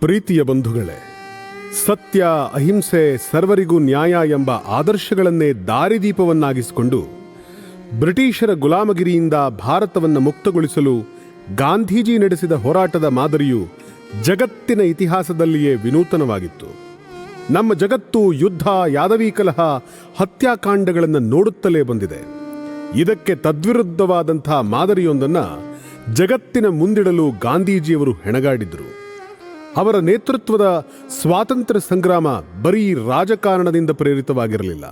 ಪ್ರೀತಿಯ ಬಂಧುಗಳೇ, ಸತ್ಯ, ಅಹಿಂಸೆ, ಸರ್ವರಿಗೂ ನ್ಯಾಯ ಎಂಬ ಆದರ್ಶಗಳನ್ನೇ ದಾರಿದೀಪವನ್ನಾಗಿಸಿಕೊಂಡು ಬ್ರಿಟಿಷರ ಗುಲಾಮಗಿರಿಯಿಂದ ಭಾರತವನ್ನು ಮುಕ್ತಗೊಳಿಸಲು ಗಾಂಧೀಜಿ ನಡೆಸಿದ ಹೋರಾಟದ ಮಾದರಿಯು ಜಗತ್ತಿನ ಇತಿಹಾಸದಲ್ಲಿಯೇ ವಿನೂತನವಾಗಿತ್ತು. ನಮ್ಮ ಜಗತ್ತು ಯುದ್ಧ, ಯಾದವಿ ಕಲಹ, ಹತ್ಯಾಕಾಂಡಗಳನ್ನು ನೋಡುತ್ತಲೇ ಬಂದಿದೆ. ಇದಕ್ಕೆ ತದ್ವಿರುದ್ಧವಾದಂಥ ಮಾದರಿಯೊಂದನ್ನು ಜಗತ್ತಿನ ಮುಂದಿಡಲು ಗಾಂಧೀಜಿಯವರು ಹೆಣಗಾಡಿದರು. ಅವರ ನೇತೃತ್ವದ ಸ್ವಾತಂತ್ರ್ಯ ಸಂಗ್ರಾಮ ಬರೀ ರಾಜಕಾರಣದಿಂದ ಪ್ರೇರಿತವಾಗಿರಲಿಲ್ಲ.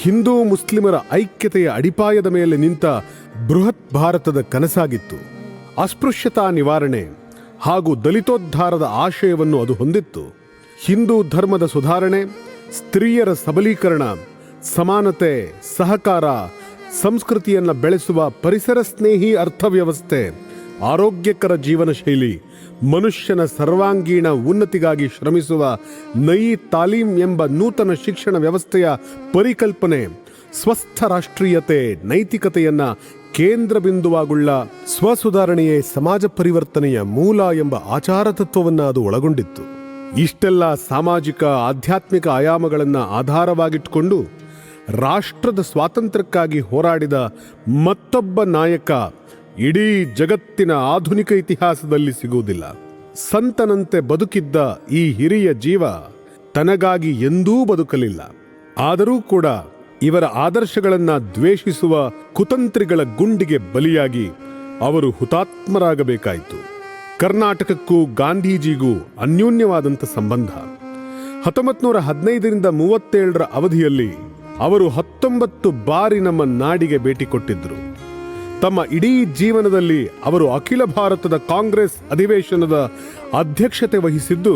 ಹಿಂದೂ ಮುಸ್ಲಿಮರ ಐಕ್ಯತೆಯ ಅಡಿಪಾಯದ ಮೇಲೆ ನಿಂತ ಬೃಹತ್ ಭಾರತದ ಕನಸಾಗಿತ್ತು. ಅಸ್ಪೃಶ್ಯತಾ ನಿವಾರಣೆ ಹಾಗೂ ದಲಿತೋದ್ಧಾರದ ಆಶಯವನ್ನು ಅದು ಹೊಂದಿತ್ತು. ಹಿಂದೂ ಧರ್ಮದ ಸುಧಾರಣೆ, ಸ್ತ್ರೀಯರ ಸಬಲೀಕರಣ, ಸಮಾನತೆ, ಸಹಕಾರ, ಸಂಸ್ಕೃತಿಯನ್ನು ಬೆಳೆಸುವ ಪರಿಸರ ಸ್ನೇಹಿ ಅರ್ಥವ್ಯವಸ್ಥೆ, ಆರೋಗ್ಯಕರ ಜೀವನ ಶೈಲಿ, ಮನುಷ್ಯನ ಸರ್ವಾಂಗೀಣ ಉನ್ನತಿಗಾಗಿ ಶ್ರಮಿಸುವ ನಯಿ ತಾಲೀಮ್ ಎಂಬ ನೂತನ ಶಿಕ್ಷಣ ವ್ಯವಸ್ಥೆಯ ಪರಿಕಲ್ಪನೆ, ಸ್ವಸ್ಥ ರಾಷ್ಟ್ರೀಯತೆ, ನೈತಿಕತೆಯನ್ನ ಕೇಂದ್ರ ಬಿಂದುವಾಗುಳ್ಳ ಸ್ವಸುಧಾರಣೆಯೇ ಸಮಾಜ ಪರಿವರ್ತನೆಯ ಮೂಲ ಎಂಬ ಆಚಾರ ತತ್ವವನ್ನು ಅದು ಒಳಗೊಂಡಿತ್ತು. ಇಷ್ಟೆಲ್ಲ ಸಾಮಾಜಿಕ ಆಧ್ಯಾತ್ಮಿಕ ಆಯಾಮಗಳನ್ನು ಆಧಾರವಾಗಿಟ್ಟುಕೊಂಡು ರಾಷ್ಟ್ರದ ಸ್ವಾತಂತ್ರ್ಯಕ್ಕಾಗಿ ಹೋರಾಡಿದ ಮತ್ತೊಬ್ಬ ನಾಯಕ ಇಡೀ ಜಗತ್ತಿನ ಆಧುನಿಕ ಇತಿಹಾಸದಲ್ಲಿ ಸಿಗುವುದಿಲ್ಲ. ಸಂತನಂತೆ ಬದುಕಿದ್ದ ಈ ಹಿರಿಯ ಜೀವ ತನಗಾಗಿ ಎಂದೂ ಬದುಕಲಿಲ್ಲ. ಆದರೂ ಕೂಡ ಇವರ ಆದರ್ಶಗಳನ್ನು ದ್ವೇಷಿಸುವ ಕುತಂತ್ರಿಗಳ ಗುಂಡಿಗೆ ಬಲಿಯಾಗಿ ಅವರು ಹುತಾತ್ಮರಾಗಬೇಕಾಯಿತು. ಕರ್ನಾಟಕಕ್ಕೂ ಗಾಂಧೀಜಿಗೂ ಅನ್ಯೋನ್ಯವಾದಂಥ ಸಂಬಂಧ. 1915ರಿಂದ 1937 ಅವಧಿಯಲ್ಲಿ ಅವರು 19 ಬಾರಿ ನಮ್ಮ ನಾಡಿಗೆ ಭೇಟಿ ಕೊಟ್ಟಿದ್ದರು. ತಮ್ಮ ಇಡೀ ಜೀವನದಲ್ಲಿ ಅವರು ಅಖಿಲ ಭಾರತದ ಕಾಂಗ್ರೆಸ್ ಅಧಿವೇಶನದ ಅಧ್ಯಕ್ಷತೆ ವಹಿಸಿದ್ದು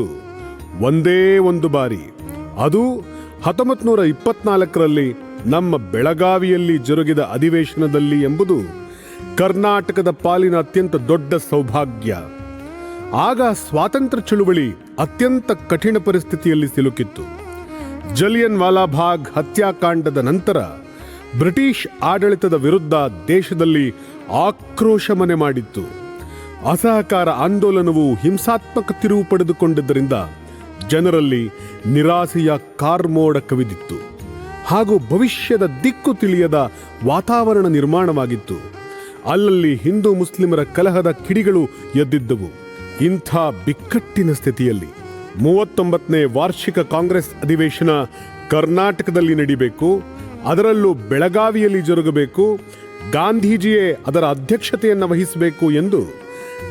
ಒಂದೇ ಒಂದು ಬಾರಿ. ಅದು 1924ರಲ್ಲಿ ನಮ್ಮ ಬೆಳಗಾವಿಯಲ್ಲಿ ಜರುಗಿದ ಅಧಿವೇಶನದಲ್ಲಿ ಎಂಬುದು ಕರ್ನಾಟಕದ ಪಾಲಿನ ಅತ್ಯಂತ ದೊಡ್ಡ ಸೌಭಾಗ್ಯ. ಆಗ ಸ್ವಾತಂತ್ರ್ಯ ಚಳುವಳಿ ಅತ್ಯಂತ ಕಠಿಣ ಪರಿಸ್ಥಿತಿಯಲ್ಲಿ ಸಿಲುಕಿತ್ತು. ಜಲಿಯನ್ ವಾಲಾಬಾಗ್ ಹತ್ಯಾಕಾಂಡದ ನಂತರ ಬ್ರಿಟಿಷ್ ಆಡಳಿತದ ವಿರುದ್ಧ ದೇಶದಲ್ಲಿ ಆಕ್ರೋಶ ಮನೆ ಮಾಡಿತ್ತು. ಅಸಹಕಾರ ಆಂದೋಲನವು ಹಿಂಸಾತ್ಮಕ ತಿರುವು ಪಡೆದುಕೊಂಡಿದ್ದರಿಂದ ಜನರಲ್ಲಿ ನಿರಾಸೆಯ ಕಾರ್ಮೋಡ ಕವಿದಿತ್ತು ಹಾಗೂ ಭವಿಷ್ಯದ ದಿಕ್ಕು ತಿಳಿಯದ ವಾತಾವರಣ ನಿರ್ಮಾಣವಾಗಿತ್ತು. ಅಲ್ಲಲ್ಲಿ ಹಿಂದೂ ಮುಸ್ಲಿಮರ ಕಲಹದ ಕಿಡಿಗಳು ಎದ್ದಿದ್ದವು. ಇಂಥ ಬಿಕ್ಕಟ್ಟಿನ ಸ್ಥಿತಿಯಲ್ಲಿ 39ನೇ ವಾರ್ಷಿಕ ಕಾಂಗ್ರೆಸ್ ಅಧಿವೇಶನ ಕರ್ನಾಟಕದಲ್ಲಿ ನಡೀಬೇಕು, ಅದರಲ್ಲೂ ಬೆಳಗಾವಿಯಲ್ಲಿ ಜರುಗಬೇಕು, ಗಾಂಧೀಜಿಯೇ ಅದರ ಅಧ್ಯಕ್ಷತೆಯನ್ನು ವಹಿಸಬೇಕು ಎಂದು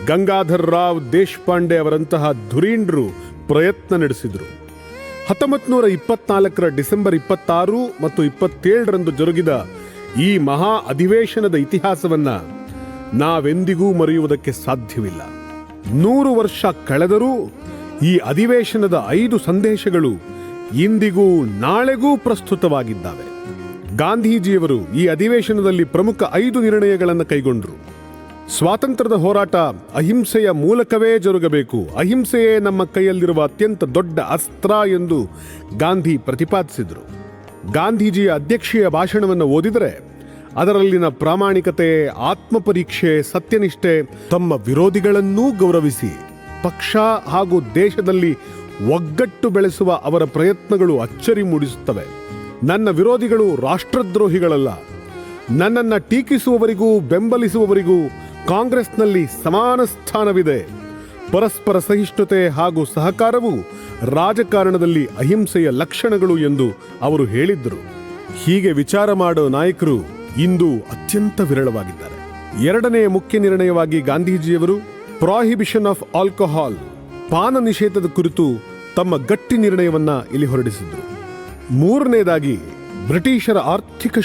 ಗಂಗಾಧರ್ ರಾವ್ ದೇಶಪಾಂಡೆ ಅವರಂತಹ ಧುರೀಣರು ಪ್ರಯತ್ನ ನಡೆಸಿದರು. 1924ರ ಡಿಸೆಂಬರ್ 26 ಮತ್ತು 27ರಂದು ಜರುಗಿದ ಈ ಮಹಾ ಅಧಿವೇಶನದ ಇತಿಹಾಸವನ್ನು ನಾವೆಂದಿಗೂ ಮರೆಯುವುದಕ್ಕೆ ಸಾಧ್ಯವಿಲ್ಲ. 100 ವರ್ಷ ಕಳೆದರೂ ಈ ಅಧಿವೇಶನದ 5 ಸಂದೇಶಗಳು ಇಂದಿಗೂ ನಾಳೆಗೂ ಪ್ರಸ್ತುತವಾಗಿದ್ದಾವೆ. ಗಾಂಧೀಜಿಯವರು ಈ ಅಧಿವೇಶನದಲ್ಲಿ ಪ್ರಮುಖ 5 ನಿರ್ಣಯಗಳನ್ನು ಕೈಗೊಂಡರು. ಸ್ವಾತಂತ್ರ್ಯದ ಹೋರಾಟ ಅಹಿಂಸೆಯ ಮೂಲಕವೇ ಜರುಗಬೇಕು, ಅಹಿಂಸೆಯೇ ನಮ್ಮ ಕೈಯಲ್ಲಿರುವ ಅತ್ಯಂತ ದೊಡ್ಡ ಅಸ್ತ್ರ ಎಂದು ಗಾಂಧಿ ಪ್ರತಿಪಾದಿಸಿದರು. ಗಾಂಧೀಜಿಯ ಅಧ್ಯಕ್ಷೀಯ ಭಾಷಣವನ್ನು ಓದಿದರೆ ಅದರಲ್ಲಿನ ಪ್ರಾಮಾಣಿಕತೆ, ಆತ್ಮಪರೀಕ್ಷೆ, ಸತ್ಯನಿಷ್ಠೆ, ತಮ್ಮ ವಿರೋಧಿಗಳನ್ನೂ ಗೌರವಿಸಿ ಪಕ್ಷ ಹಾಗೂ ದೇಶದಲ್ಲಿ ಒಗ್ಗಟ್ಟು ಬೆಳೆಸುವ ಅವರ ಪ್ರಯತ್ನಗಳು ಅಚ್ಚರಿ ಮೂಡಿಸುತ್ತವೆ. ನನ್ನ ವಿರೋಧಿಗಳು ರಾಷ್ಟ್ರದ್ರೋಹಿಗಳಲ್ಲ. ನನ್ನನ್ನು ಟೀಕಿಸುವವರಿಗೂ ಬೆಂಬಲಿಸುವವರಿಗೂ ಕಾಂಗ್ರೆಸ್ನಲ್ಲಿ ಸಮಾನ ಸ್ಥಾನವಿದೆ. ಪರಸ್ಪರ ಸಹಿಷ್ಣುತೆ ಹಾಗೂ ಸಹಕಾರವು ರಾಜಕಾರಣದಲ್ಲಿ ಅಹಿಂಸೆಯ ಲಕ್ಷಣಗಳು ಎಂದು ಅವರು ಹೇಳಿದ್ದರು. ಹೀಗೆ ವಿಚಾರ ಮಾಡೋ ನಾಯಕರು ಇಂದು ಅತ್ಯಂತ ವಿರಳವಾಗಿದ್ದಾರೆ. 2ನೇ ಮುಖ್ಯ ನಿರ್ಣಯವಾಗಿ ಗಾಂಧೀಜಿಯವರು ಪ್ರಾಹಿಬಿಷನ್ ಆಫ್ ಆಲ್ಕೋಹಾಲ್, ಪಾನ ನಿಷೇಧದ ಕುರಿತು ತಮ್ಮ ಗಟ್ಟಿ ನಿರ್ಣಯವನ್ನ ಇಲ್ಲಿ ಹೊರಡಿಸಿದ್ರು. 3ನೇದಾಗಿ ಬ್ರಿಟಿಷರ ಆರ್ಥಿಕ